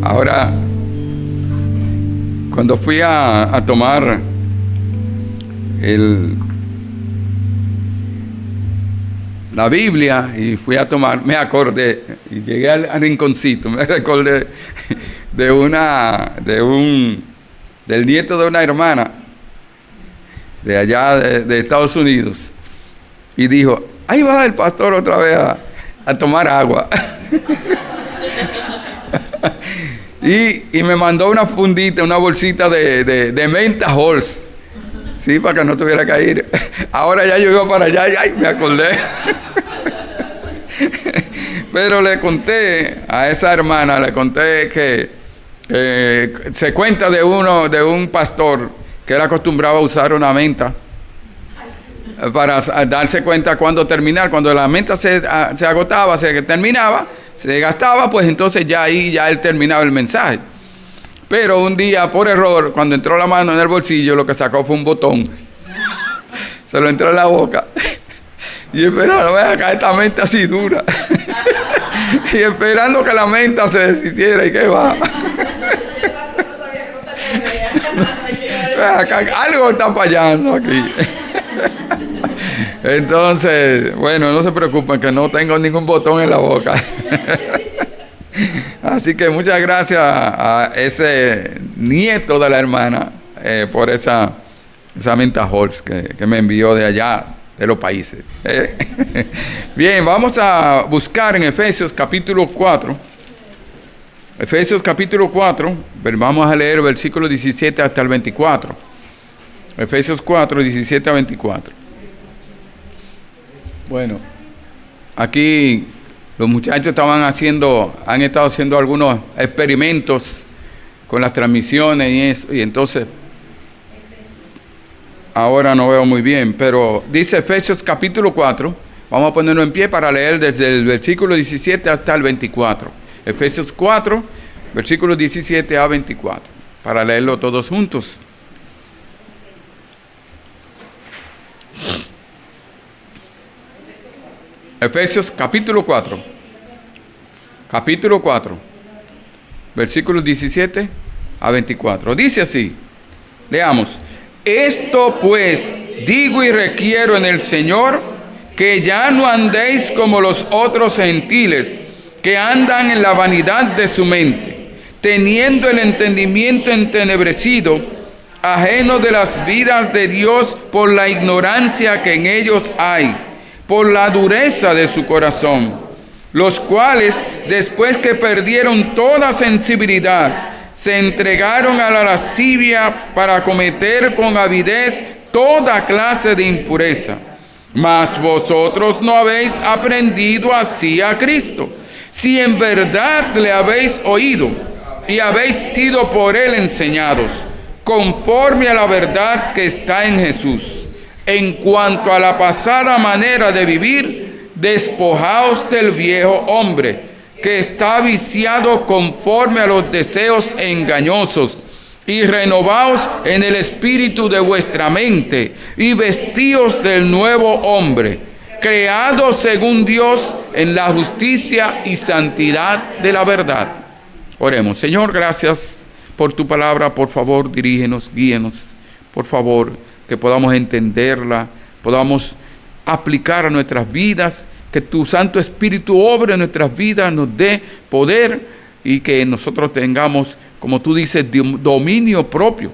Ahora, cuando fui a tomar la Biblia y fui a tomar, me acordé y llegué al rinconcito, me recordé del nieto de una hermana de allá de Estados Unidos, y dijo: ahí va el pastor otra vez a tomar agua. y me mandó una fundita, una bolsita de menta Halls, sí, para que no tuviera que ir. Ahora ya yo iba para allá y ay, me acordé. Pero le conté a esa hermana, le conté que se cuenta de un pastor que él acostumbraba a usar una menta para darse cuenta cuando terminar. Cuando la menta se agotaba, se terminaba, se gastaba, pues entonces ya ahí ya él terminaba el mensaje. Pero un día, por error, cuando entró la mano en el bolsillo, lo que sacó fue un botón. Se lo entró en la boca. Y esperando, ven acá, esta menta así dura. Y esperando que la menta se deshiciera, y que va. Acá, algo está fallando aquí. Entonces, bueno, no se preocupen que no tengo ningún botón en la boca. Así que muchas gracias a ese nieto de la hermana por esa menta Halls que me envió de allá, de los países. Bien, vamos a buscar en Efesios capítulo 4. Efesios capítulo 4, vamos a leer versículos 17 hasta el 24. Efesios 4, 17 a 24. Bueno, aquí los muchachos han estado haciendo algunos experimentos con las transmisiones y eso, y entonces ahora no veo muy bien, pero dice Efesios capítulo 4, vamos a ponerlo en pie para leer desde el versículo 17 hasta el 24. Efesios 4, versículos 17 a 24, para leerlo todos juntos. Efesios capítulo 4, versículos 17 a 24. Dice así, leamos: esto pues digo y requiero en el Señor, que ya no andéis como los otros gentiles, que andan en la vanidad de su mente, teniendo el entendimiento entenebrecido, ajeno de las vidas de Dios por la ignorancia que en ellos hay, por la dureza de su corazón, los cuales, después que perdieron toda sensibilidad, se entregaron a la lascivia para cometer con avidez toda clase de impureza. Mas vosotros no habéis aprendido así a Cristo, si en verdad le habéis oído y habéis sido por él enseñados, conforme a la verdad que está en Jesús. En cuanto a la pasada manera de vivir, despojaos del viejo hombre, que está viciado conforme a los deseos engañosos, y renovaos en el espíritu de vuestra mente, y vestíos del nuevo hombre, creado según Dios en la justicia y santidad de la verdad. Oremos. Señor, gracias por tu palabra. Por favor, dirígenos, guíenos, por favor, que podamos entenderla, podamos aplicar a nuestras vidas, que tu Santo Espíritu obre en nuestras vidas, nos dé poder y que nosotros tengamos, como tú dices, dominio propio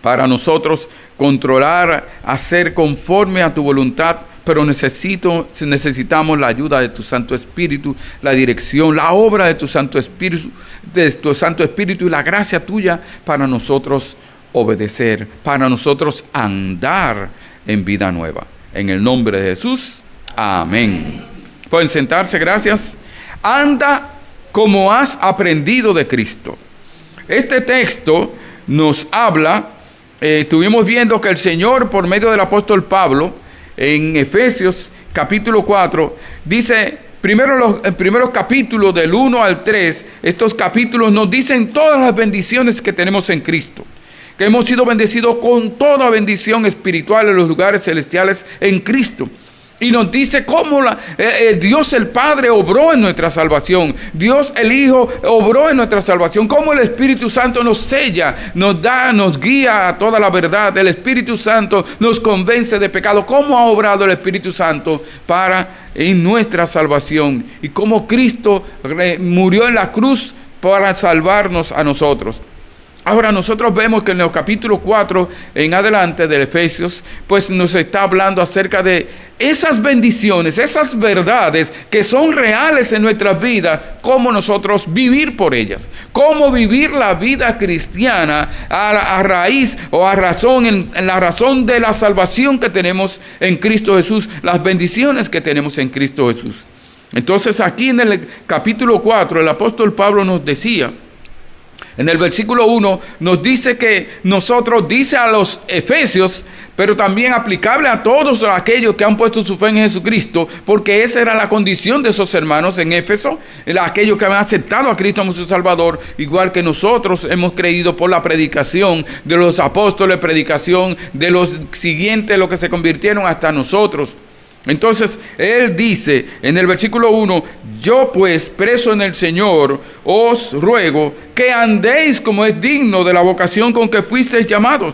para nosotros controlar, hacer conforme a tu voluntad, pero necesitamos la ayuda de tu Santo Espíritu, la dirección, la obra de tu Santo Espíritu y la gracia tuya para nosotros obedecer, para nosotros andar en vida nueva. En el nombre de Jesús, amén. Pueden sentarse, gracias. Anda como has aprendido de Cristo. Este texto nos habla, estuvimos viendo que el Señor, por medio del apóstol Pablo, en Efesios capítulo 4, dice, primero los primeros capítulos del 1 al 3, estos capítulos nos dicen todas las bendiciones que tenemos en Cristo, que hemos sido bendecidos con toda bendición espiritual en los lugares celestiales en Cristo. Y nos dice cómo Dios el Padre obró en nuestra salvación. Dios el Hijo obró en nuestra salvación. Cómo el Espíritu Santo nos sella, nos guía a toda la verdad. El Espíritu Santo nos convence de pecado. Cómo ha obrado el Espíritu Santo en nuestra salvación. Y cómo Cristo murió en la cruz para salvarnos a nosotros. Ahora nosotros vemos que en el capítulo 4 en adelante de Efesios, pues nos está hablando acerca de esas bendiciones, esas verdades que son reales en nuestras vidas, cómo nosotros vivir por ellas, cómo vivir la vida cristiana a raíz o a razón, en la razón de la salvación que tenemos en Cristo Jesús, las bendiciones que tenemos en Cristo Jesús. Entonces aquí en el capítulo 4 el apóstol Pablo nos decía, en el versículo 1 nos dice que nosotros, dice a los efesios, pero también aplicable a todos aquellos que han puesto su fe en Jesucristo, porque esa era la condición de esos hermanos en Éfeso, aquellos que han aceptado a Cristo como su Salvador, igual que nosotros hemos creído por la predicación de los apóstoles, predicación de los siguientes, los que se convirtieron hasta nosotros. Entonces, él dice en el versículo 1, yo pues, preso en el Señor, os ruego que andéis como es digno de la vocación con que fuisteis llamados,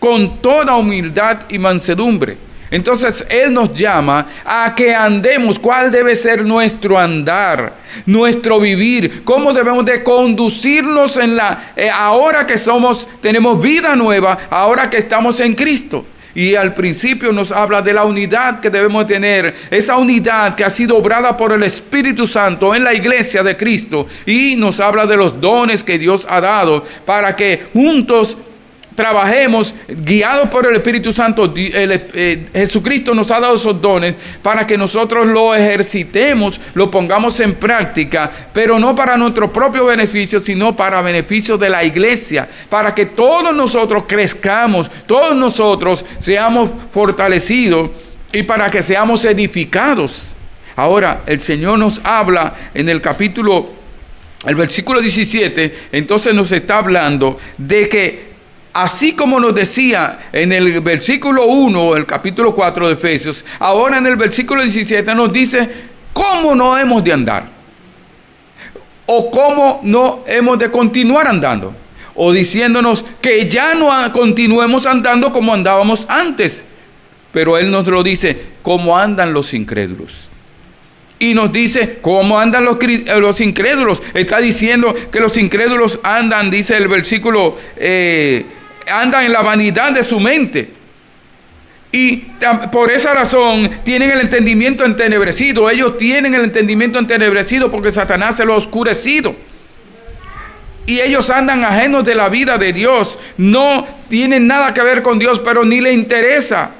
con toda humildad y mansedumbre. Entonces, él nos llama a que andemos. ¿Cuál debe ser nuestro andar, nuestro vivir? ¿Cómo debemos de conducirnos ahora que tenemos vida nueva, ahora que estamos en Cristo? Y al principio nos habla de la unidad que debemos tener, esa unidad que ha sido obrada por el Espíritu Santo en la iglesia de Cristo, y nos habla de los dones que Dios ha dado para que juntos trabajemos guiados por el Espíritu Santo. Jesucristo nos ha dado esos dones para que nosotros lo ejercitemos, lo pongamos en práctica, pero no para nuestro propio beneficio, sino para beneficio de la iglesia, para que todos nosotros crezcamos, todos nosotros seamos fortalecidos y para que seamos edificados. Ahora, el Señor nos habla en el versículo 17, entonces nos está hablando de que así como nos decía en el versículo 1, el capítulo 4 de Efesios, ahora en el versículo 17 nos dice cómo no hemos de andar, o cómo no hemos de continuar andando, o diciéndonos que ya no continuemos andando como andábamos antes, pero Él nos lo dice, cómo andan los incrédulos. Y nos dice cómo andan los incrédulos. Está diciendo que los incrédulos andan, dice el versículo, andan en la vanidad de su mente. Y por esa razón tienen el entendimiento entenebrecido. Ellos tienen el entendimiento entenebrecido porque Satanás se lo ha oscurecido. Y ellos andan ajenos de la vida de Dios. No tienen nada que ver con Dios, pero ni les interesa.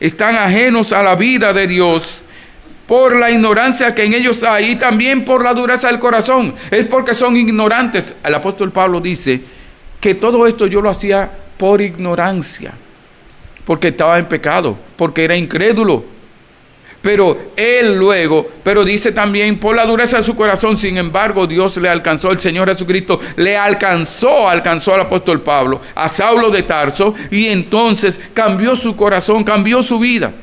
Están ajenos a la vida de Dios por la ignorancia que en ellos hay y también por la dureza del corazón. Es porque son ignorantes. El apóstol Pablo dice que todo esto yo lo hacía por ignorancia, porque estaba en pecado, porque era incrédulo. Pero dice también por la dureza de su corazón. Sin embargo, Dios le alcanzó, el Señor Jesucristo le alcanzó al apóstol Pablo, a Saulo de Tarso, y entonces cambió su corazón, cambió su vida.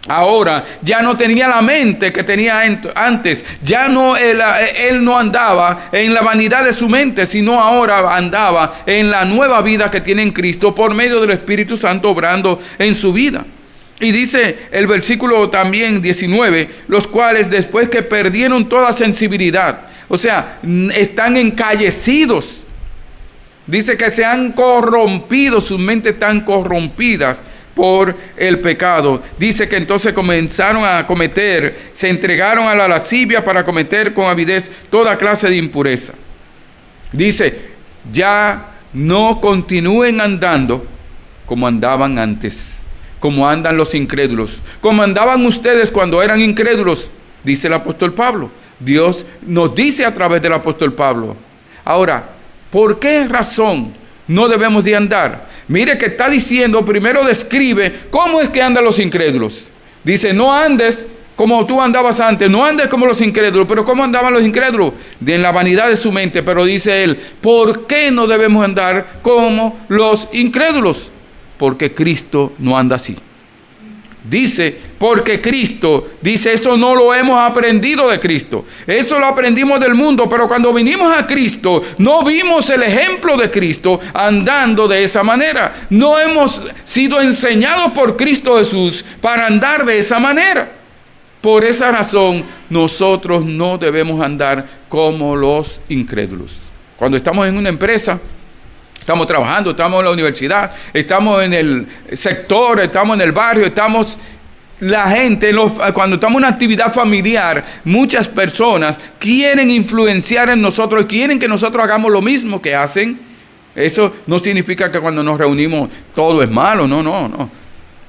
Ahora ya no tenía la mente que tenía antes. Ya no él no andaba en la vanidad de su mente, sino ahora andaba en la nueva vida que tiene en Cristo por medio del Espíritu Santo obrando en su vida. Y dice el versículo también 19, los cuales después que perdieron toda sensibilidad, o sea, están encallecidos. Dice que se han corrompido, sus mentes están corrompidas por el pecado. Dice que entonces comenzaron a cometer, se entregaron a la lascivia para cometer con avidez toda clase de impureza. Dice, ya no continúen andando como andaban antes, como andan los incrédulos, como andaban ustedes cuando eran incrédulos, dice el apóstol Pablo. Dios nos dice a través del apóstol Pablo. Ahora, ¿por qué razón no debemos de andar? Mire que está diciendo, primero describe cómo es que andan los incrédulos. Dice, no andes como tú andabas antes, no andes como los incrédulos. Pero ¿cómo andaban los incrédulos? En la vanidad de su mente. Pero dice él, ¿por qué no debemos andar como los incrédulos? Porque Cristo no anda así. Dice Porque Cristo, dice, eso no lo hemos aprendido de Cristo. Eso lo aprendimos del mundo, pero cuando vinimos a Cristo, no vimos el ejemplo de Cristo andando de esa manera. No hemos sido enseñados por Cristo Jesús para andar de esa manera. Por esa razón, nosotros no debemos andar como los incrédulos. Cuando estamos en una empresa, estamos trabajando, estamos en la universidad, estamos en el sector, estamos en el barrio, la gente, cuando estamos en una actividad familiar, muchas personas quieren influenciar en nosotros, quieren que nosotros hagamos lo mismo que hacen. Eso no significa que cuando nos reunimos todo es malo, no.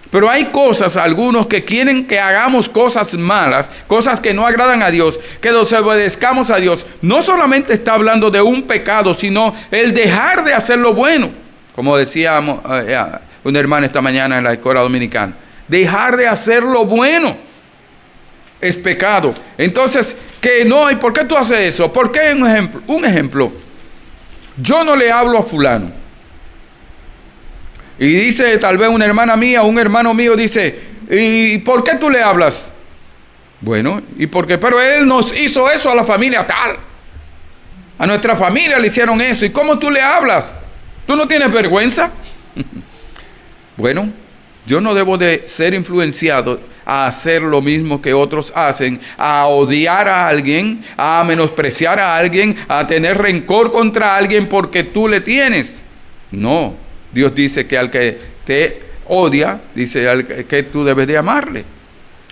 Pero hay cosas, algunos que quieren que hagamos cosas malas, cosas que no agradan a Dios, que desobedezcamos a Dios. No solamente está hablando de un pecado, sino el dejar de hacer lo bueno. Como decía una hermana esta mañana en la escuela dominicana. Dejar de hacer lo bueno es pecado. Entonces, que no, ¿y por qué tú haces eso? ¿Por qué? Un ejemplo. Yo no le hablo a fulano. Y dice tal vez una hermana mía, un hermano mío dice, ¿y por qué tú le hablas? Bueno, ¿y por qué? Pero él nos hizo eso a la familia tal. A nuestra familia le hicieron eso. ¿Y cómo tú le hablas? ¿Tú no tienes vergüenza? Bueno, yo no debo de ser influenciado a hacer lo mismo que otros hacen, a odiar a alguien, a menospreciar a alguien, a tener rencor contra alguien porque tú le tienes. No, Dios dice que al que te odia, dice al que tú debes de amarle.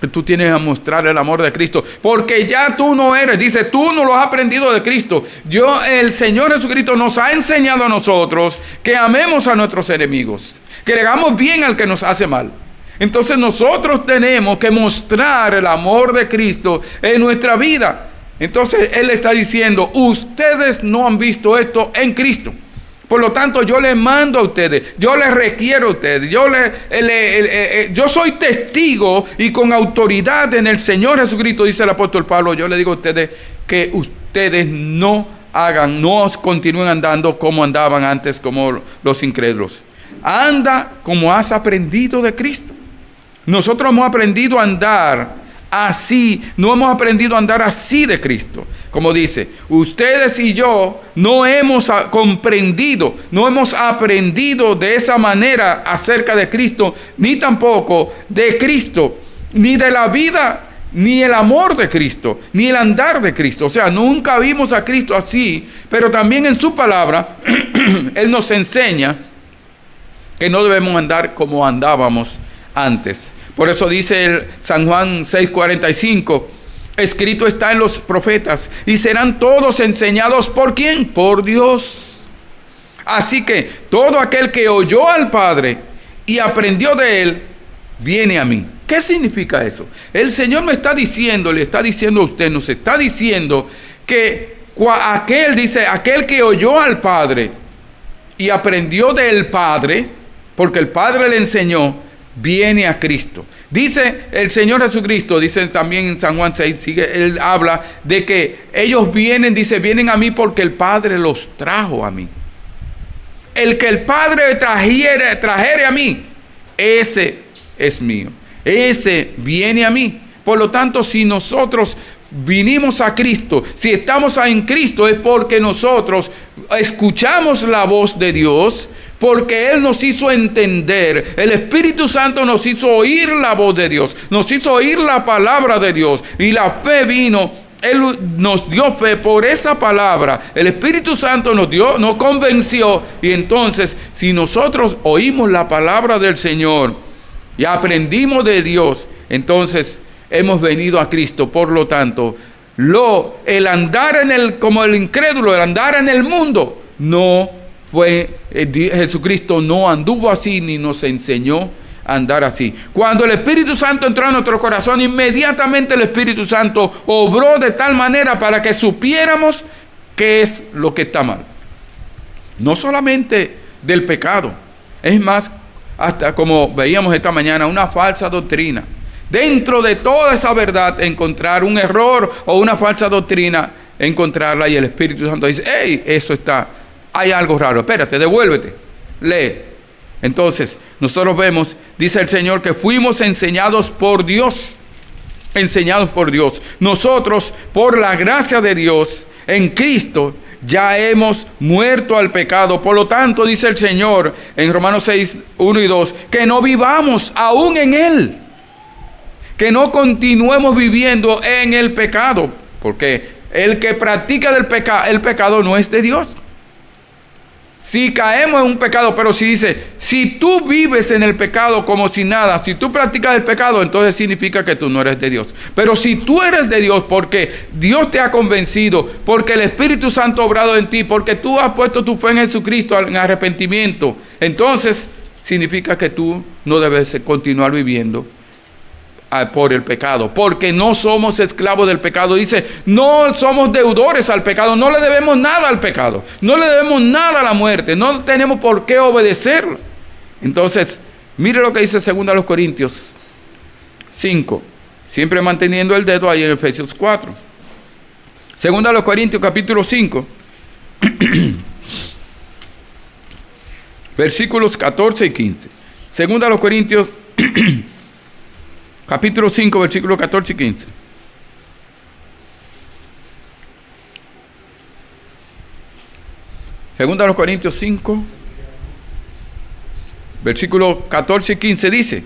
Tú tienes que mostrar el amor de Cristo, porque ya tú no eres, dice, tú no lo has aprendido de Cristo. El Señor Jesucristo nos ha enseñado a nosotros que amemos a nuestros enemigos, que le hagamos bien al que nos hace mal. Entonces nosotros tenemos que mostrar el amor de Cristo en nuestra vida. Entonces Él está diciendo, ustedes no han visto esto en Cristo. Por lo tanto, yo les mando a ustedes, yo les requiero a ustedes, yo soy testigo y con autoridad en el Señor Jesucristo, dice el apóstol Pablo, yo le digo a ustedes que ustedes no continúen andando como andaban antes, como los incrédulos. Anda como has aprendido de Cristo. Nosotros hemos aprendido a andar así, no hemos aprendido a andar así de Cristo. Como dice, ustedes y yo no hemos comprendido, no hemos aprendido de esa manera acerca de Cristo, ni tampoco de Cristo, ni de la vida, ni el amor de Cristo, ni el andar de Cristo. O sea, nunca vimos a Cristo así, pero también en su palabra, Él nos enseña que no debemos andar como andábamos antes. Por eso dice el San Juan 6:45, escrito está en los profetas, y serán todos enseñados ¿por quién? Por Dios. Así que todo aquel que oyó al Padre y aprendió de Él, viene a mí. ¿Qué significa eso? El Señor me está diciendo, le está diciendo a usted, nos está diciendo que aquel que oyó al Padre y aprendió del Padre, porque el Padre le enseñó, viene a Cristo. Dice el Señor Jesucristo, dice también en San Juan 6, Él habla de que ellos vienen, dice, vienen a mí porque el Padre los trajo a mí. El que el Padre trajere a mí, ese es mío. Ese viene a mí. Por lo tanto, si nosotros vinimos a Cristo, si estamos en Cristo, es porque nosotros escuchamos la voz de Dios, porque Él nos hizo entender, el Espíritu Santo nos hizo oír la voz de Dios, nos hizo oír la palabra de Dios, y la fe vino, Él nos dio fe por esa palabra, el Espíritu Santo nos convenció, y entonces si nosotros oímos la palabra del Señor y aprendimos de Dios, entonces hemos venido a Cristo. Por lo tanto, el andar como el incrédulo, el andar en el mundo, Jesucristo no anduvo así ni nos enseñó a andar así. Cuando el Espíritu Santo entró en nuestro corazón, inmediatamente el Espíritu Santo obró de tal manera para que supiéramos qué es lo que está mal. No solamente del pecado, es más, hasta como veíamos esta mañana, una falsa doctrina. Dentro de toda esa verdad, encontrar un error o una falsa doctrina, encontrarla, y el Espíritu Santo dice, hey, hay algo raro, espérate, devuélvete, lee. Entonces, nosotros vemos, dice el Señor, que fuimos enseñados por Dios. Enseñados por Dios. Nosotros, por la gracia de Dios, en Cristo, ya hemos muerto al pecado. Por lo tanto, dice el Señor en Romanos 6, 1 y 2, que no vivamos aún en Él. Que no continuemos viviendo en el pecado. Porque el que practica el pecado no es de Dios. Si caemos en un pecado, pero si dice, si tú vives en el pecado como si nada, si tú practicas el pecado, entonces significa que tú no eres de Dios. Pero si tú eres de Dios, porque Dios te ha convencido, porque el Espíritu Santo ha obrado en ti, porque tú has puesto tu fe en Jesucristo en arrepentimiento, entonces significa que tú no debes continuar viviendo por el pecado, porque no somos esclavos del pecado. Dice, no somos deudores al pecado, no le debemos nada al pecado, no le debemos nada a la muerte, no tenemos por qué obedecerlo. Entonces, mire lo que dice 2 Corintios 5, siempre manteniendo el dedo ahí en Efesios 4. 2 Corintios capítulo 5, versículos 14 y 15. 2 Corintios capítulo 5, versículos 14 y 15. Segunda a los Corintios 5, versículos 14 y 15 dice,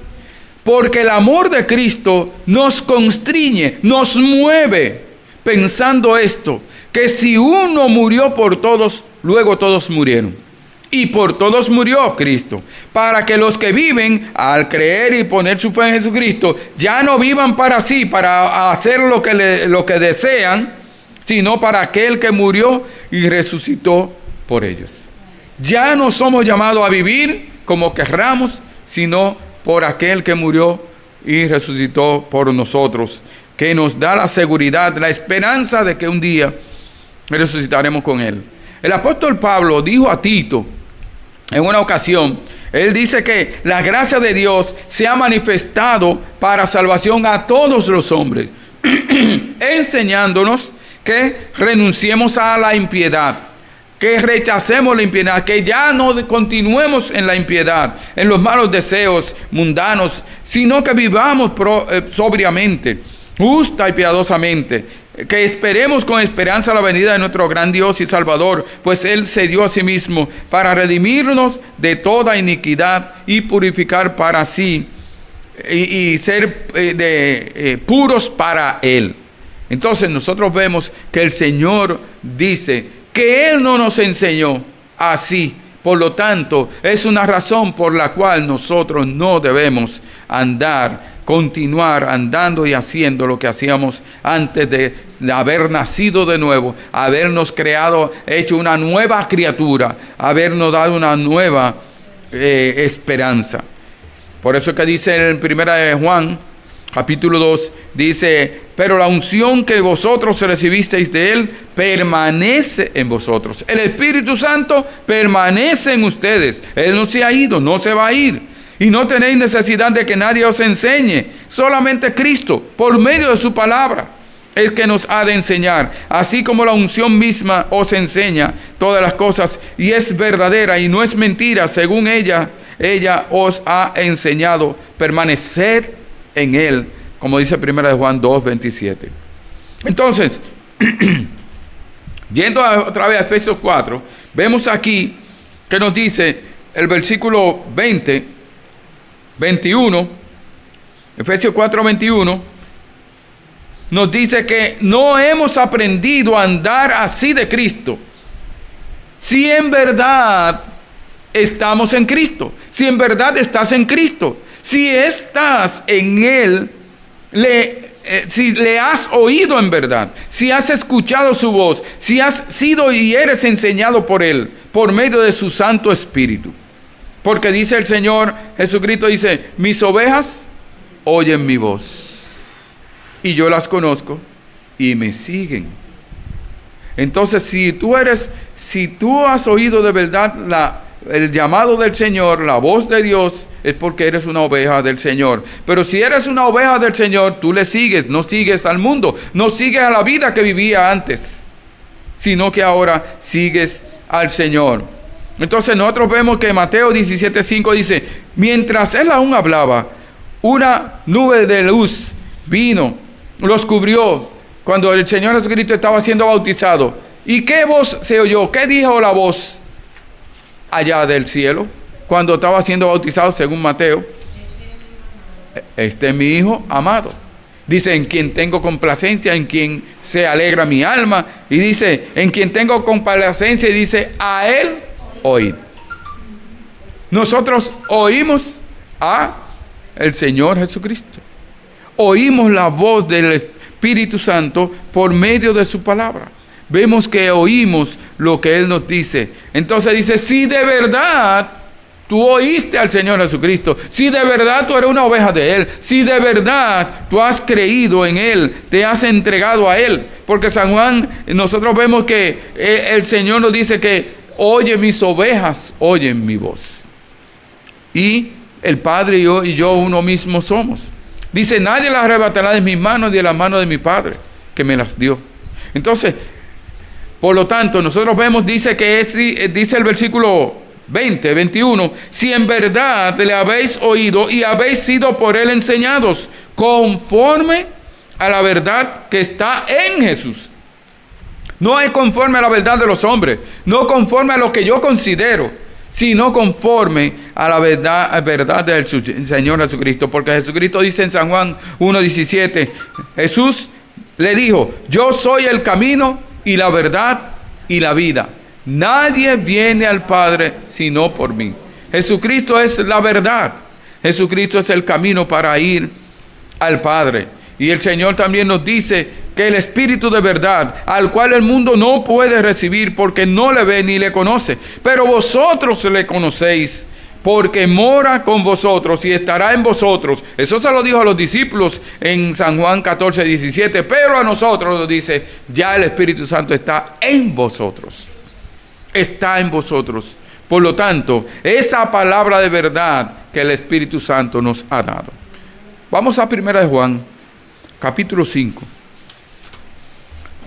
porque el amor de Cristo nos constriñe, nos mueve, pensando esto, que si uno murió por todos, luego todos murieron. Y por todos murió Cristo, para que los que viven al creer y poner su fe en Jesucristo, ya no vivan para sí, para hacer lo que desean, sino para aquel que murió y resucitó por ellos. Ya no somos llamados a vivir como querramos, sino por aquel que murió y resucitó por nosotros, que nos da la seguridad, la esperanza de que un día resucitaremos con Él. El apóstol Pablo dijo a Tito, en una ocasión, él dice que la gracia de Dios se ha manifestado para salvación a todos los hombres, enseñándonos que renunciemos a la impiedad, que rechacemos la impiedad, que ya no continuemos en la impiedad, en los malos deseos mundanos, sino que vivamos sobriamente, justa y piadosamente, que esperemos con esperanza la venida de nuestro gran Dios y Salvador, pues Él se dio a sí mismo para redimirnos de toda iniquidad y purificar para sí y ser puros para Él. Entonces nosotros vemos que el Señor dice que Él no nos enseñó así. Por lo tanto, es una razón por la cual nosotros no debemos continuar andando y haciendo lo que hacíamos antes de haber nacido de nuevo, habernos creado, hecho una nueva criatura, habernos dado una nueva esperanza. Por eso es que dice en 1 de Juan, capítulo 2, dice, pero la unción que vosotros recibisteis de Él permanece en vosotros. El Espíritu Santo permanece en ustedes. Él no se ha ido, no se va a ir. Y no tenéis necesidad de que nadie os enseñe, solamente Cristo, por medio de su palabra, el que nos ha de enseñar, así como la unción misma os enseña todas las cosas, y es verdadera y no es mentira, según ella os ha enseñado, permanecer en Él, como dice 1 de Juan 2, 27. Entonces, yendo otra vez a Efesios 4, vemos aquí que nos dice el versículo 21, Efesios 4, 21, nos dice que no hemos aprendido a andar así de Cristo. Si en verdad estamos en Cristo, si en verdad estás en Cristo, si estás en Él, si le has oído en verdad, si has escuchado su voz, si has sido y eres enseñado por Él, por medio de su Santo Espíritu. Porque dice el Señor Jesucristo, dice, mis ovejas oyen mi voz y yo las conozco y me siguen. Entonces, si tú has oído de verdad el llamado del Señor, la voz de Dios, es porque eres una oveja del Señor. Pero si eres una oveja del Señor, tú le sigues, no sigues al mundo, no sigues a la vida que vivía antes, sino que ahora sigues al Señor. Entonces nosotros vemos que Mateo 17:5 dice, mientras él aún hablaba, una nube de luz vino, los cubrió cuando el Señor Jesucristo estaba siendo bautizado. ¿Y qué voz se oyó? ¿Qué dijo la voz allá del cielo cuando estaba siendo bautizado según Mateo? Este es mi Hijo amado. Dice, en quien tengo complacencia, en quien se alegra mi alma. Y dice, en quien tengo complacencia, y dice, a él oíd. Nosotros oímos a el Señor Jesucristo. Oímos la voz del Espíritu Santo por medio de su palabra. Vemos que oímos lo que Él nos dice. Entonces dice, si de verdad tú oíste al Señor Jesucristo, si de verdad tú eres una oveja de Él, si de verdad tú has creído en Él, te has entregado a Él. Porque San Juan, nosotros vemos que el Señor nos dice que oye, mis ovejas oyen mi voz. Y el Padre y yo uno mismo somos. Dice, nadie las arrebatará de mis manos ni de las manos de mi Padre, que me las dio. Entonces, por lo tanto, nosotros vemos, dice el versículo 21, si en verdad le habéis oído y habéis sido por él enseñados, conforme a la verdad que está en Jesús. No es conforme a la verdad de los hombres, no conforme a lo que yo considero, sino conforme a la verdad del Señor Jesucristo. Porque Jesucristo dice en San Juan 1:17, Jesús le dijo, yo soy el camino y la verdad y la vida. Nadie viene al Padre sino por mí. Jesucristo es la verdad. Jesucristo es el camino para ir al Padre. Y el Señor también nos dice que el Espíritu de verdad, al cual el mundo no puede recibir porque no le ve ni le conoce, pero vosotros le conocéis porque mora con vosotros y estará en vosotros. Eso se lo dijo a los discípulos en San Juan 14:17, pero a nosotros nos dice, ya el Espíritu Santo está en vosotros. Está en vosotros. Por lo tanto, esa palabra de verdad que el Espíritu Santo nos ha dado. Vamos a 1 de Juan, capítulo 5.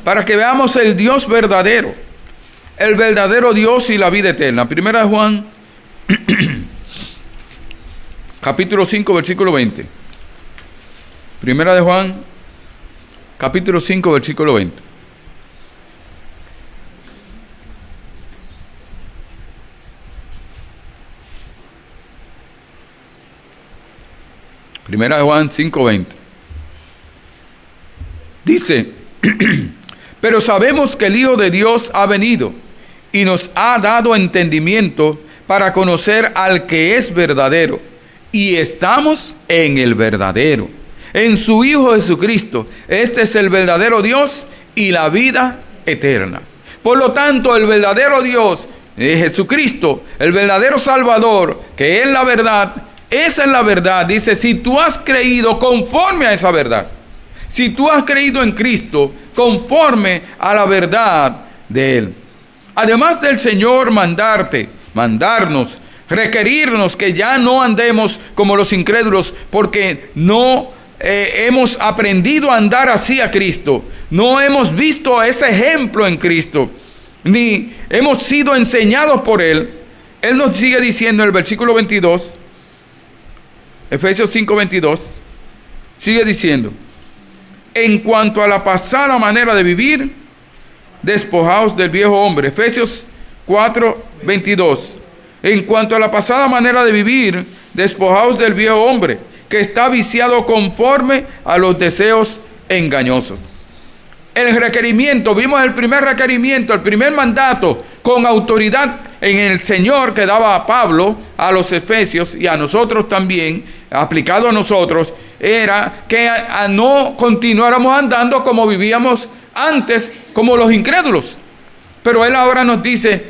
Para que veamos el Dios verdadero, el verdadero Dios y la vida eterna. 1 de Juan, capítulo 5, versículo 20. 1 de Juan, capítulo 5, versículo 20. Primera de Juan 5:20. Dice, pero sabemos que el Hijo de Dios ha venido y nos ha dado entendimiento para conocer al que es verdadero. Y estamos en el verdadero, en su Hijo Jesucristo. Este es el verdadero Dios y la vida eterna. Por lo tanto, el verdadero Dios es Jesucristo, el verdadero Salvador, que es la verdad. Esa es la verdad. Dice, si tú has creído conforme a esa verdad, si tú has creído en Cristo conforme a la verdad de Él. Además del Señor mandarnos, requerirnos que ya no andemos como los incrédulos, porque no hemos aprendido a andar así a Cristo. No hemos visto ese ejemplo en Cristo, ni hemos sido enseñados por Él. Él nos sigue diciendo en el versículo 22, Efesios 5:22, sigue diciendo, en cuanto a la pasada manera de vivir, despojaos del viejo hombre. Efesios 4:22, en cuanto a la pasada manera de vivir, despojaos del viejo hombre, que está viciado conforme a los deseos engañosos. El requerimiento, vimos el primer requerimiento, el primer mandato con autoridad en el Señor que daba a Pablo, a los efesios y a nosotros también, aplicado a nosotros, era que no continuáramos andando como vivíamos antes, como los incrédulos. Pero Él ahora nos dice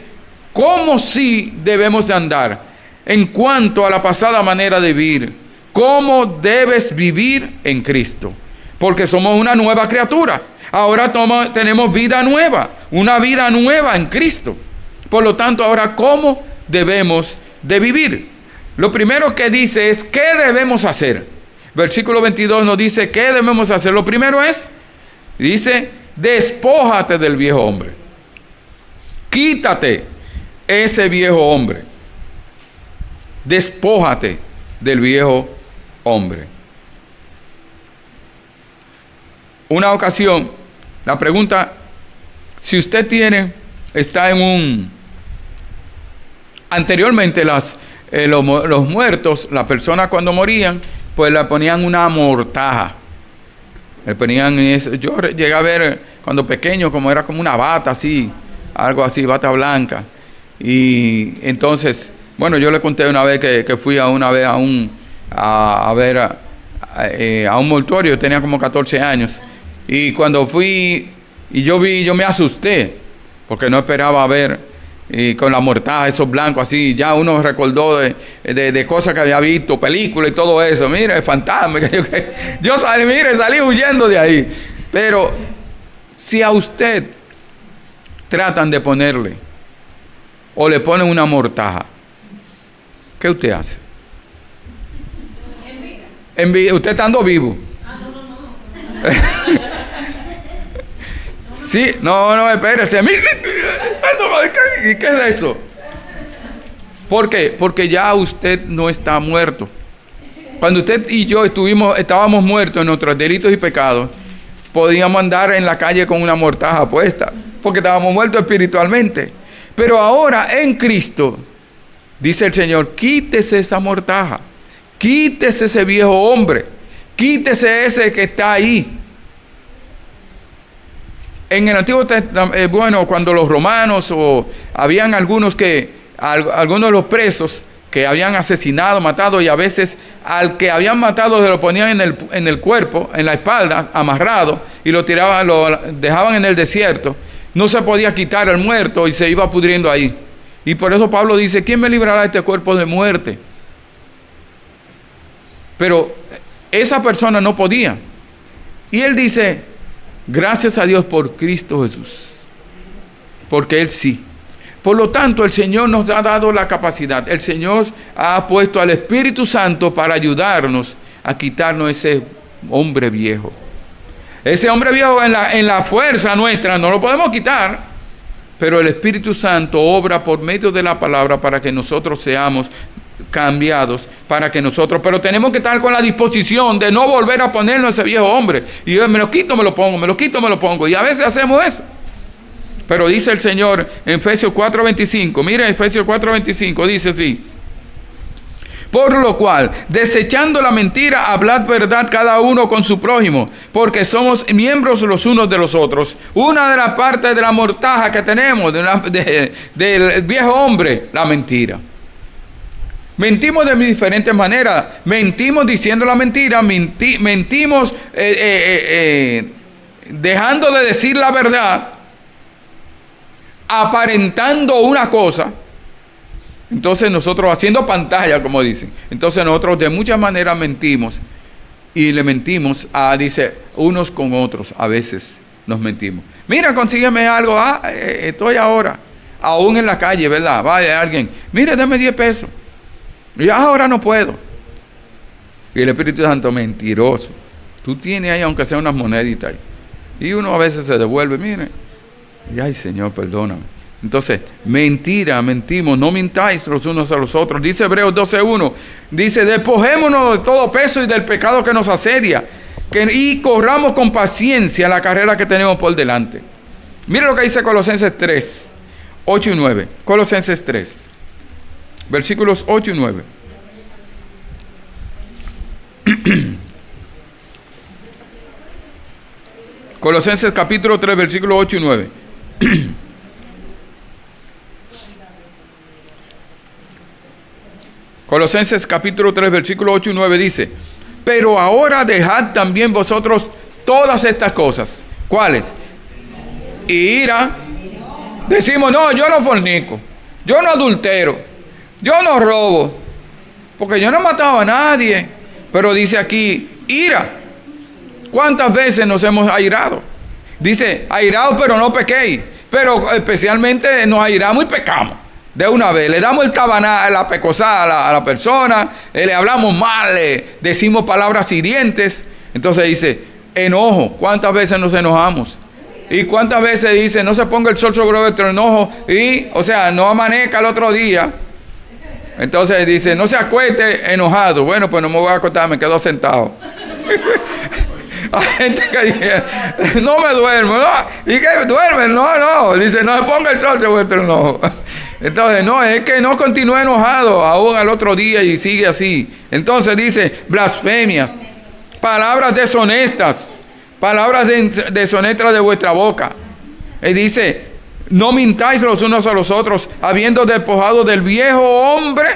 cómo sí debemos de andar en cuanto a la pasada manera de vivir. Cómo debes vivir en Cristo, porque somos una nueva criatura. Ahora tenemos vida nueva, una vida nueva en Cristo. Por lo tanto, ahora, ¿cómo debemos de vivir? Lo primero que dice es, ¿qué debemos hacer? Versículo 22 nos dice, ¿qué debemos hacer? Lo primero es, dice, despójate del viejo hombre. Quítate ese viejo hombre. Despójate del viejo hombre. Una ocasión, la pregunta, si usted está en un... Anteriormente los muertos, las personas cuando morían, pues le ponían una mortaja. Le ponían eso. Yo llegué a ver cuando pequeño, como era como una bata así, algo así, bata blanca. Y entonces, bueno, yo le conté una vez que fui a un mortuorio, yo tenía como 14 años. Y cuando fui y yo me asusté, porque no esperaba ver con la mortaja, esos blancos así. Ya uno recordó de cosas que había visto, películas y todo eso. Mire, el fantasma. Yo salí huyendo de ahí. Pero si a usted tratan de ponerle o le ponen una mortaja, ¿qué usted hace? En vida. Usted estando vivo. Sí, no, espérese. ¿Y qué es eso? ¿Por qué? Porque ya usted no está muerto. Cuando usted y yo estábamos muertos en nuestros delitos y pecados, podíamos andar en la calle con una mortaja puesta, porque estábamos muertos espiritualmente. Pero ahora en Cristo, dice el Señor, quítese esa mortaja, quítese ese viejo hombre, quítese ese que está ahí. En el Antiguo Testamento, cuando los romanos habían algunos de los presos que habían asesinado, matado, y a veces al que habían matado se lo ponían en el cuerpo, en la espalda, amarrado, y lo dejaban en el desierto. No se podía quitar el muerto y se iba pudriendo ahí. Y por eso Pablo dice, ¿quién me librará de este cuerpo de muerte? Pero esa persona no podía. Y él dice, gracias a Dios por Cristo Jesús, porque Él sí. Por lo tanto, el Señor nos ha dado la capacidad. El Señor ha puesto al Espíritu Santo para ayudarnos a quitarnos ese hombre viejo. Ese hombre viejo en la fuerza nuestra no lo podemos quitar, pero el Espíritu Santo obra por medio de la palabra para que nosotros seamos cambiados, pero tenemos que estar con la disposición de no volver a ponernos ese viejo hombre. Y yo me lo quito, me lo pongo. Y a veces hacemos eso. Pero dice el Señor en Efesios 4:25, mire Efesios 4:25, dice así: por lo cual, desechando la mentira, hablad verdad cada uno con su prójimo, porque somos miembros los unos de los otros. Una de las partes de la mortaja que tenemos, del viejo hombre, la mentira. Mentimos de diferentes maneras. Mentimos diciendo la mentira, mentimos dejando de decir la verdad, aparentando una cosa. Entonces nosotros haciendo pantalla, como dicen. Entonces nosotros de muchas maneras mentimos. Y le mentimos dice, unos con otros. A veces nos mentimos. Mira, consígueme algo. Estoy ahora. Aún en la calle, ¿verdad? Vaya alguien. Mire, dame 10 pesos. Y ahora no puedo. Y el Espíritu Santo, mentiroso. Tú tienes ahí, aunque sea unas moneditas ahí. Y uno a veces se devuelve, mire. Y ay, Señor, perdóname. Entonces, mentimos, no mintáis los unos a los otros. Dice Hebreos 12:1, dice, despojémonos de todo peso y del pecado que nos asedia, y corramos con paciencia la carrera que tenemos por delante. Mire lo que dice Colosenses 3, 8 y 9. Colosenses 3, versículos 8 y 9. Colosenses capítulo 3, versículos 8 y 9. Colosenses capítulo 3, versículo 8 y 9 dice, pero ahora dejad también vosotros todas estas cosas. ¿Cuáles? Ira. Decimos, no, yo no fornico, yo no adultero, yo no robo, porque yo no he matado a nadie. Pero dice aquí, ira. ¿Cuántas veces nos hemos airado? Dice, airaos pero no pequéis. Pero especialmente nos airamos y pecamos. De una vez, le damos el tabaná, la pecosada a la persona, le hablamos mal, le decimos palabras hirientes. Entonces dice, enojo. ¿Cuántas veces nos enojamos? ¿Y cuántas veces dice, no se ponga el sol sobre vuestro enojo? Y, o sea, no amanezca el otro día. Entonces dice, no se acueste enojado. Bueno, pues no me voy a acostar, me quedo sentado. Hay gente que dice, no me duermo, ¿no? ¿Y qué? ¿Duerme? No. Dice, no se ponga el sol sobre vuestro enojo. Entonces, no, es que no continúe enojado aún al otro día y sigue así. Entonces dice, blasfemias, palabras deshonestas, palabras deshonestas de vuestra boca. Y dice, no mintáis los unos a los otros, habiendo despojado del viejo hombre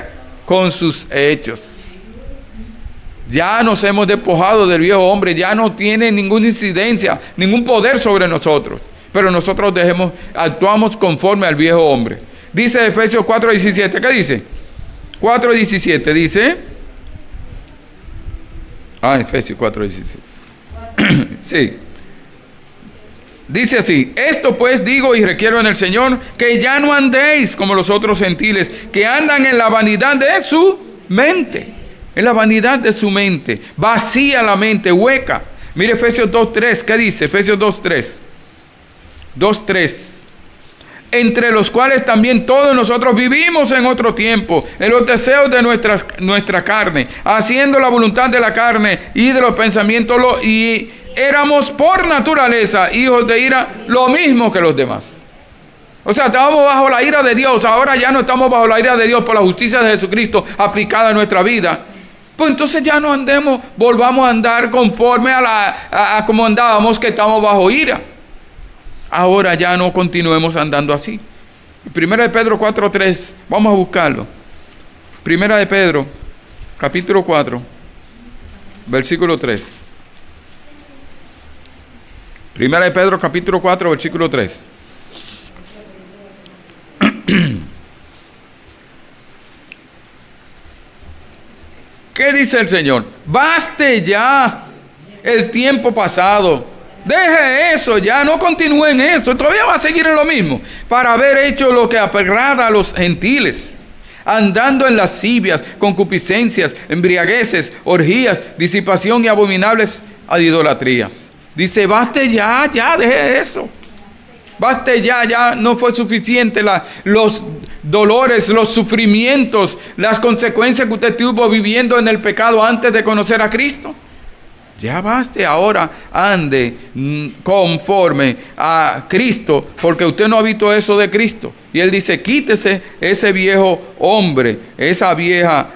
con sus hechos. Ya nos hemos despojado del viejo hombre, ya no tiene ninguna incidencia, ningún poder sobre nosotros. Pero nosotros actuamos conforme al viejo hombre. Dice Efesios 4:17, ¿qué dice? 4:17 dice. Efesios 4:17. Sí. Dice así, esto pues digo y requiero en el Señor, que ya no andéis como los otros gentiles, que andan en la vanidad de su mente. En la vanidad de su mente, vacía la mente, hueca. Mire Efesios 2:3, ¿qué dice? Efesios 2:3. Entre los cuales también todos nosotros vivimos en otro tiempo, en los deseos de nuestra carne, haciendo la voluntad de la carne y de los pensamientos, y éramos por naturaleza hijos de ira, lo mismo que los demás. O sea, estábamos bajo la ira de Dios, ahora ya no estamos bajo la ira de Dios por la justicia de Jesucristo aplicada a nuestra vida. Pues entonces ya no volvamos a andar conforme a como andábamos, que estamos bajo ira. Ahora ya no continuemos andando así. Primera de Pedro 4:3, vamos a buscarlo. Primera de Pedro, capítulo 4, versículo 3. Primera de Pedro, capítulo 4, versículo 3. ¿Qué dice el Señor? Baste ya el tiempo pasado. Deje eso ya, no continúe en eso. Todavía va a seguir en lo mismo. Para haber hecho lo que agrada a los gentiles, andando en lascivias, concupiscencias, embriagueces, orgías, disipación y abominables idolatrías. Dice, baste ya, deje eso. Baste ya no fue suficiente los dolores, los sufrimientos, las consecuencias que usted tuvo viviendo en el pecado antes de conocer a Cristo. Ya baste, ahora ande conforme a Cristo, porque usted no ha visto eso de Cristo. Y Él dice, quítese ese viejo hombre, esa vieja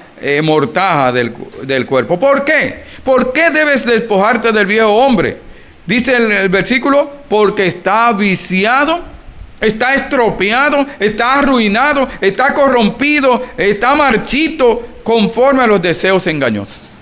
mortaja del cuerpo. ¿Por qué? ¿Por qué debes despojarte del viejo hombre? Dice el versículo, porque está viciado, está estropeado, está arruinado, está corrompido, está marchito, conforme a los deseos engañosos.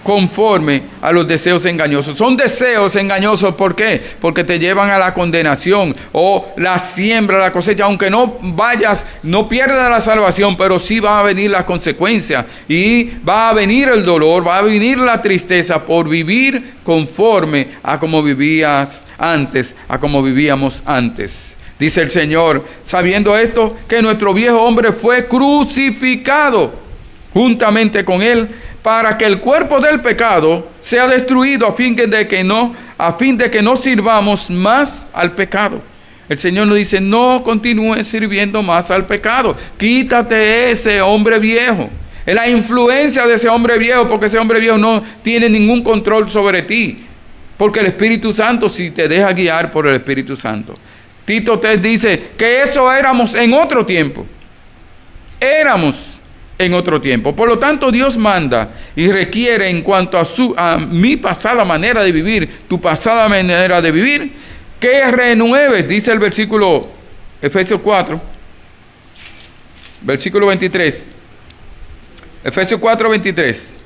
Conforme a los deseos engañosos. Son deseos engañosos, ¿por qué? Porque te llevan a la condenación, o la siembra, la cosecha, aunque no pierdas la salvación, pero sí va a venir la consecuencia, y va a venir el dolor, va a venir la tristeza por vivir conforme a como vivías antes, a como vivíamos antes. Dice el Señor, sabiendo esto, que nuestro viejo hombre fue crucificado juntamente con él, para que el cuerpo del pecado sea destruido, a fin de que no sirvamos más al pecado. El Señor nos dice, no continúes sirviendo más al pecado. Quítate ese hombre viejo, la influencia de ese hombre viejo, porque ese hombre viejo no tiene ningún control sobre ti, porque el Espíritu Santo sí te deja guiar por el Espíritu Santo. Tito 3 dice que eso éramos en otro tiempo. En otro tiempo. Por lo tanto, Dios manda y requiere, en cuanto a mi pasada manera de vivir, tu pasada manera de vivir, que renueves, dice el versículo Efesios 4, versículo 23. Efesios 4, 23.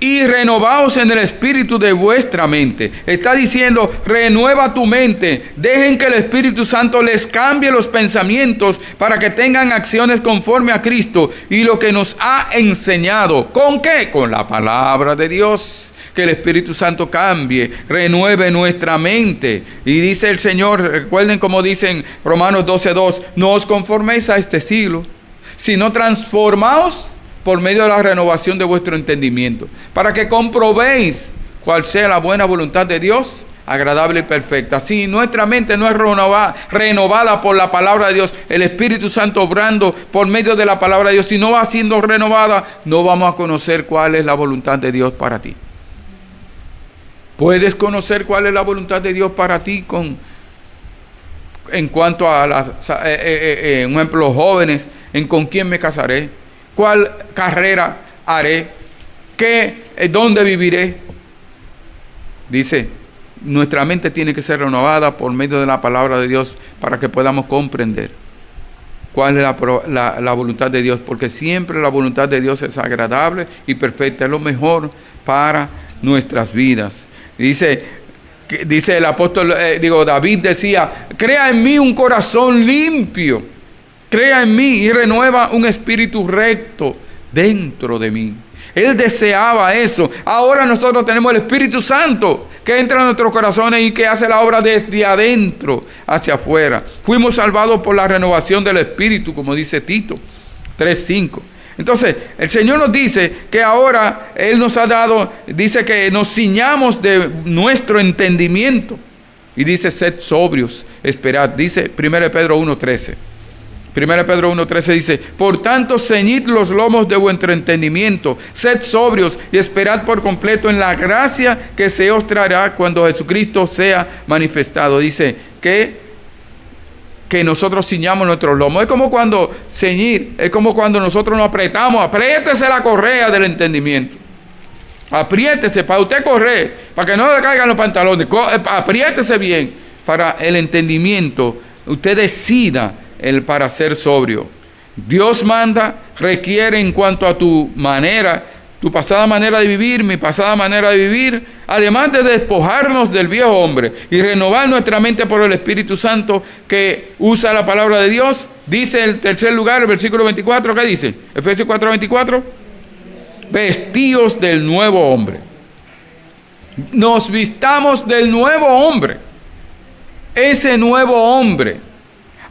Y renovaos en el espíritu de vuestra mente. Está diciendo, renueva tu mente. Dejen que el Espíritu Santo les cambie los pensamientos para que tengan acciones conforme a Cristo y lo que nos ha enseñado. ¿Con qué? Con la palabra de Dios. Que el Espíritu Santo cambie, renueve nuestra mente. Y dice el Señor, recuerden como dicen Romanos 12:2, no os conforméis a este siglo, sino transformaos por medio de la renovación de vuestro entendimiento, para que comprobéis cuál sea la buena voluntad de Dios, agradable y perfecta. Si nuestra mente no es renovada por la palabra de Dios, el Espíritu Santo obrando por medio de la palabra de Dios, si no va siendo renovada, no vamos a conocer cuál es la voluntad de Dios para ti. ¿Puedes conocer cuál es la voluntad de Dios para ti en cuanto a un ejemplo, los jóvenes, con quién me casaré? ¿Cuál carrera haré? ¿Dónde viviré? Dice, nuestra mente tiene que ser renovada por medio de la palabra de Dios para que podamos comprender cuál es la voluntad de Dios, porque siempre la voluntad de Dios es agradable y perfecta, es lo mejor para nuestras vidas. Dice el apóstol, David decía, crea en mí un corazón limpio, crea en mí y renueva un espíritu recto dentro de mí. Él deseaba eso. Ahora nosotros tenemos el Espíritu Santo que entra en nuestros corazones y que hace la obra desde adentro hacia afuera. Fuimos salvados por la renovación del Espíritu, como dice Tito 3:5. Entonces, el Señor nos dice que ahora Él nos ha dado, dice que nos ciñamos de nuestro entendimiento. Y dice, sed sobrios, esperad. Dice 1 Pedro 1:13. 1 Pedro 1:13 dice, por tanto, ceñid los lomos de vuestro entendimiento, sed sobrios y esperad por completo en la gracia que se os traerá cuando Jesucristo sea manifestado. Dice que nosotros ciñamos nuestros lomos. Es como cuando es como cuando nosotros nos apretamos. Apriétese la correa del entendimiento. Apriétese para usted correr, para que no le caigan los pantalones. Apriétese bien para el entendimiento. Usted decida para ser sobrio. Dios manda, requiere en cuanto a tu pasada manera de vivir, mi pasada manera de vivir, además de despojarnos del viejo hombre y renovar nuestra mente por el Espíritu Santo que usa la palabra de Dios. Dice el tercer lugar, el versículo 24, ¿qué dice? Efesios 4:24. Vestíos del nuevo hombre. Nos vistamos del nuevo hombre. Ese nuevo hombre.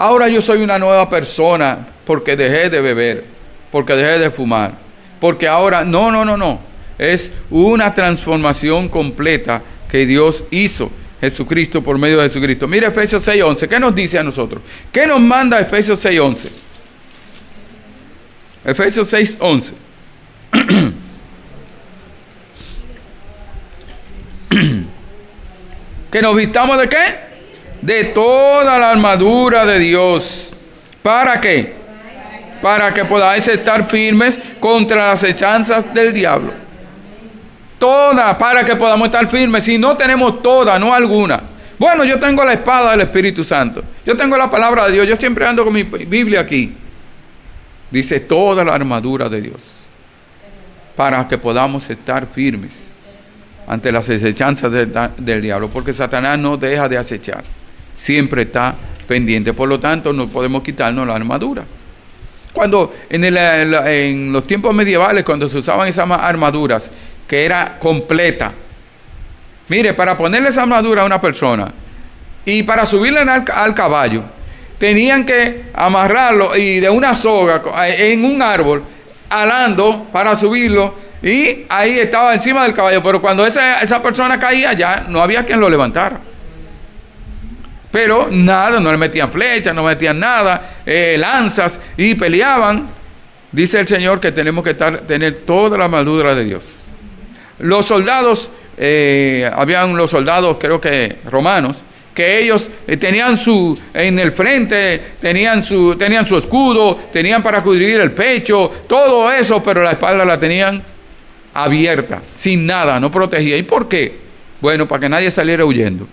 Ahora yo soy una nueva persona porque dejé de beber, porque dejé de fumar, porque ahora, no. Es una transformación completa que Dios hizo, Jesucristo, por medio de Jesucristo. Mira Efesios 6:11, ¿qué nos dice a nosotros? ¿Qué nos manda Efesios 6:11? Efesios 6:11. ¿Que nos vistamos de qué? De toda la armadura de Dios. ¿Para qué? Para que podáis estar firmes contra las acechanzas del diablo. Toda, para que podamos estar firmes. Si no tenemos toda, no alguna. Bueno, yo tengo la espada del Espíritu Santo. Yo tengo la palabra de Dios. Yo siempre ando con mi Biblia aquí. Dice toda la armadura de Dios. Para que podamos estar firmes ante las acechanzas del diablo. Porque Satanás no deja de acechar. Siempre está pendiente. Por lo tanto, no podemos quitarnos la armadura. Cuando en los tiempos medievales, cuando se usaban esas armaduras, que era completa. Mire, para ponerle esa armadura a una persona y para subirle al caballo, tenían que amarrarlo y de una soga en un árbol, alando para subirlo, y ahí estaba encima del caballo. Pero cuando esa persona caía, ya no había quien lo levantara. Pero nada, no le metían flechas, no metían nada, lanzas, y peleaban. Dice el Señor que tenemos que tener toda la armadura de Dios. Los soldados, habían los soldados, creo que romanos, que ellos tenían en el frente, tenían su escudo, tenían para cubrir el pecho, todo eso, pero la espalda la tenían abierta, sin nada, no protegía. ¿Y por qué? Bueno, para que nadie saliera huyendo.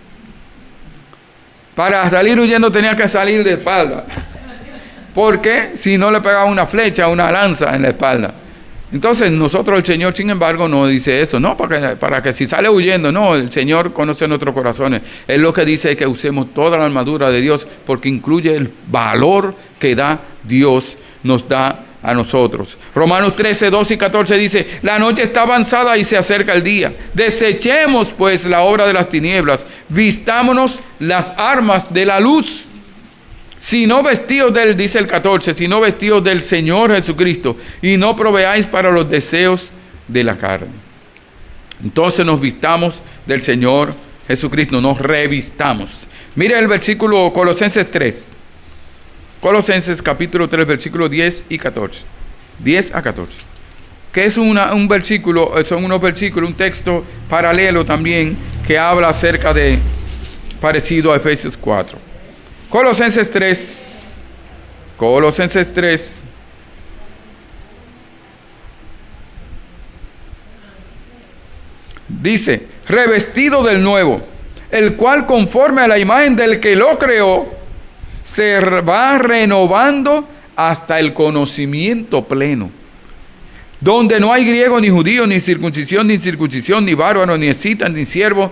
Para salir huyendo tenía que salir de espalda. Porque si no le pegaba una flecha, una lanza en la espalda. Entonces nosotros, el Señor, sin embargo, no dice eso. No, para que si sale huyendo, no, el Señor conoce nuestros corazones. Él lo que dice es que usemos toda la armadura de Dios, porque incluye el valor que Dios nos da a nosotros. Romanos 13, 12 y 14 dice, la noche está avanzada y se acerca el día. Desechemos pues la obra de las tinieblas, vistámonos las armas de la luz. Si no vestidos dice el 14, si no vestidos del Señor Jesucristo, y no proveáis para los deseos de la carne. Entonces nos vistamos del Señor Jesucristo, nos revistamos. Mire el versículo Colosenses 3. Colosenses capítulo 3, versículos 10 y 14. 10 a 14. Que es un versículo, son unos versículos, un texto paralelo también que habla acerca de, parecido a Efesios 4. Colosenses 3. Colosenses 3. Dice, revestido del nuevo, el cual conforme a la imagen del que lo creó, se va renovando hasta el conocimiento pleno, donde no hay griego ni judío, ni circuncisión, ni bárbaro, ni escita, ni siervo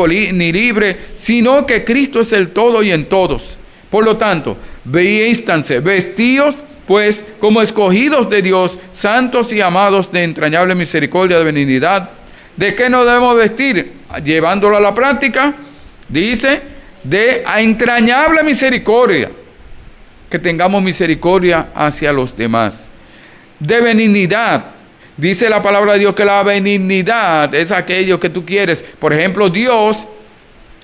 ni libre, sino que Cristo es el todo y en todos. Por lo tanto, vístanse, vestidos pues como escogidos de Dios, santos y amados de entrañable misericordia, de benignidad. ¿De qué nos debemos vestir? Llevándolo a la práctica, dice, de entrañable misericordia, que tengamos misericordia hacia los demás. De benignidad, dice la palabra de Dios que la benignidad es aquello que tú quieres. Por ejemplo, Dios,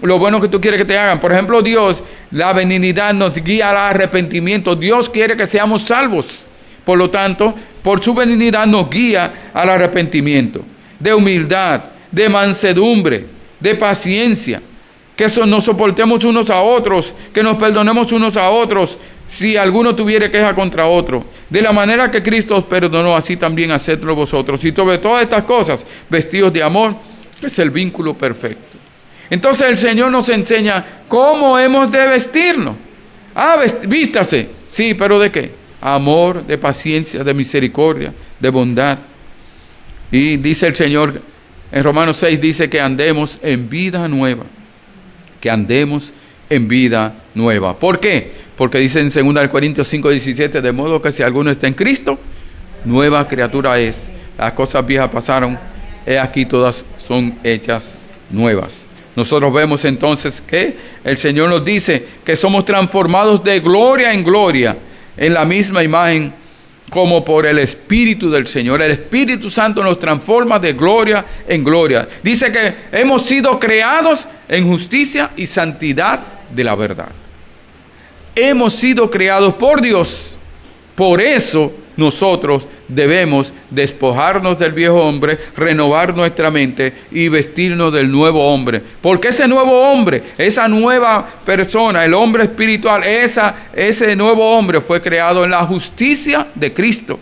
lo bueno que tú quieres que te hagan. Por ejemplo, Dios, la benignidad nos guía al arrepentimiento. Dios quiere que seamos salvos. Por lo tanto, por su benignidad nos guía al arrepentimiento. De humildad, de mansedumbre, de paciencia, que nos soportemos unos a otros, que nos perdonemos unos a otros, si alguno tuviere queja contra otro. De la manera que Cristo os perdonó, así también hacedlo vosotros. Y sobre todas estas cosas, vestidos de amor, es el vínculo perfecto. Entonces el Señor nos enseña cómo hemos de vestirnos. Vístase. Sí, pero ¿de qué? Amor, de paciencia, de misericordia, de bondad. Y dice el Señor, en Romanos 6, dice que andemos en vida nueva. Que andemos en vida nueva. ¿Por qué? Porque dice en 2 Corintios 5, 17, de modo que si alguno está en Cristo, nueva criatura es. Las cosas viejas pasaron, he aquí todas son hechas nuevas. Nosotros vemos entonces que el Señor nos dice que somos transformados de gloria en gloria, en la misma imagen como por el Espíritu del Señor. El Espíritu Santo nos transforma de gloria en gloria. Dice que hemos sido creados en justicia y santidad de la verdad. Hemos sido creados por Dios. Por eso nosotros debemos despojarnos del viejo hombre, renovar nuestra mente y vestirnos del nuevo hombre. Porque ese nuevo hombre, esa nueva persona, el hombre espiritual, ese nuevo hombre fue creado en la justicia de Cristo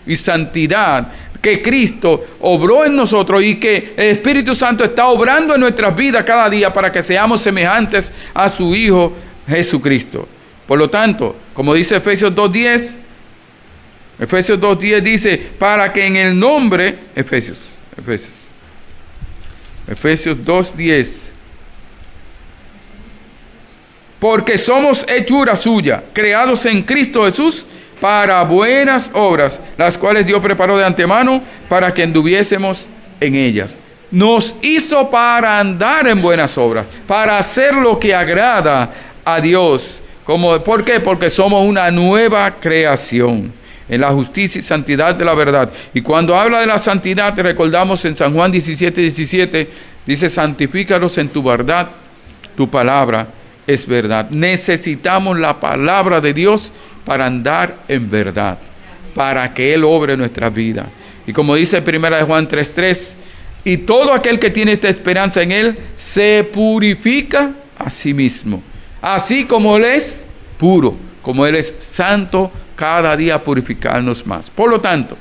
y santidad que Cristo obró en nosotros y que el Espíritu Santo está obrando en nuestras vidas cada día para que seamos semejantes a su Hijo Jesucristo. Por lo tanto, como dice Efesios 2:10, Efesios 2:10 dice, para que en el nombre, Efesios 2:10, porque somos hechura suya, creados en Cristo Jesús, para buenas obras, las cuales Dios preparó de antemano para que anduviésemos en ellas. Nos hizo para andar en buenas obras, para hacer lo que agrada a Dios. ¿Por qué? Porque somos una nueva creación en la justicia y santidad de la verdad. Y cuando habla de la santidad, recordamos en San Juan 17:17, dice, santifícalos en tu verdad, tu palabra es verdad. Necesitamos la palabra de Dios para andar en verdad, para que Él obre nuestra vida. Y como dice 1 Juan 3:3, y todo aquel que tiene esta esperanza en Él, se purifica a sí mismo, así como Él es puro, como Él es santo, cada día purificarnos más. Por lo tanto,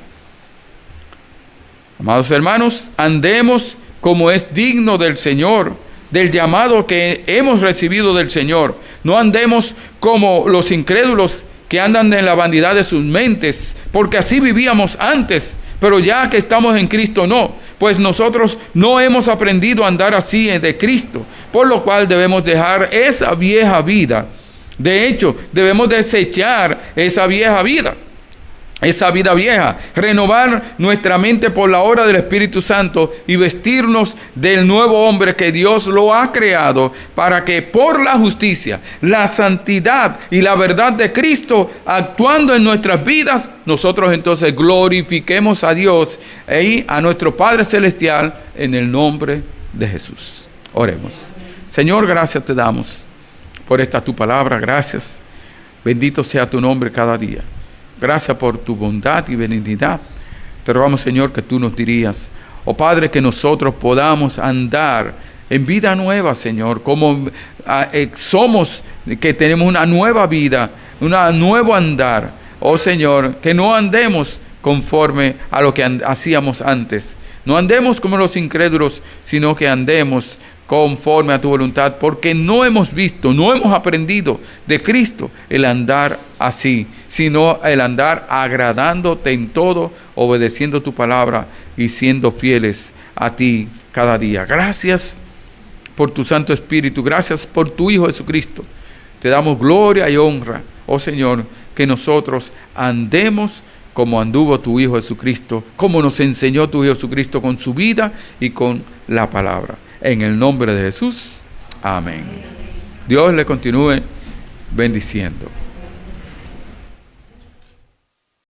amados hermanos, andemos como es digno del Señor, del llamado que hemos recibido del Señor. No andemos como los incrédulos que andan en la vanidad de sus mentes, porque así vivíamos antes, pero ya que estamos en Cristo no, pues nosotros no hemos aprendido a andar así de Cristo, por lo cual debemos dejar esa vieja vida. De hecho, debemos desechar esa vieja vida, esa vida vieja, renovar nuestra mente por la obra del Espíritu Santo y vestirnos del nuevo hombre que Dios lo ha creado para que por la justicia, la santidad y la verdad de Cristo actuando en nuestras vidas, nosotros entonces glorifiquemos a Dios y a nuestro Padre Celestial en el nombre de Jesús. Oremos. Señor, gracias te damos por esta tu palabra. Gracias. Bendito sea tu nombre cada día. Gracias por tu bondad y benignidad. Te rogamos, Señor, que tú nos dirías, oh Padre, que nosotros podamos andar en vida nueva, Señor, como somos, que tenemos una nueva vida, un nuevo andar. Oh Señor, que no andemos conforme a lo que hacíamos antes. No andemos como los incrédulos, sino que andemos conforme a tu voluntad, porque no hemos visto, no hemos aprendido de Cristo el andar así, sino el andar agradándote en todo, obedeciendo tu palabra y siendo fieles a ti cada día. Gracias por tu Santo Espíritu, gracias por tu Hijo Jesucristo. Te damos gloria y honra, oh Señor, que nosotros andemos como anduvo tu Hijo Jesucristo, como nos enseñó tu Hijo Jesucristo con su vida y con la palabra. En el nombre de Jesús, amén. Dios le continúe bendiciendo.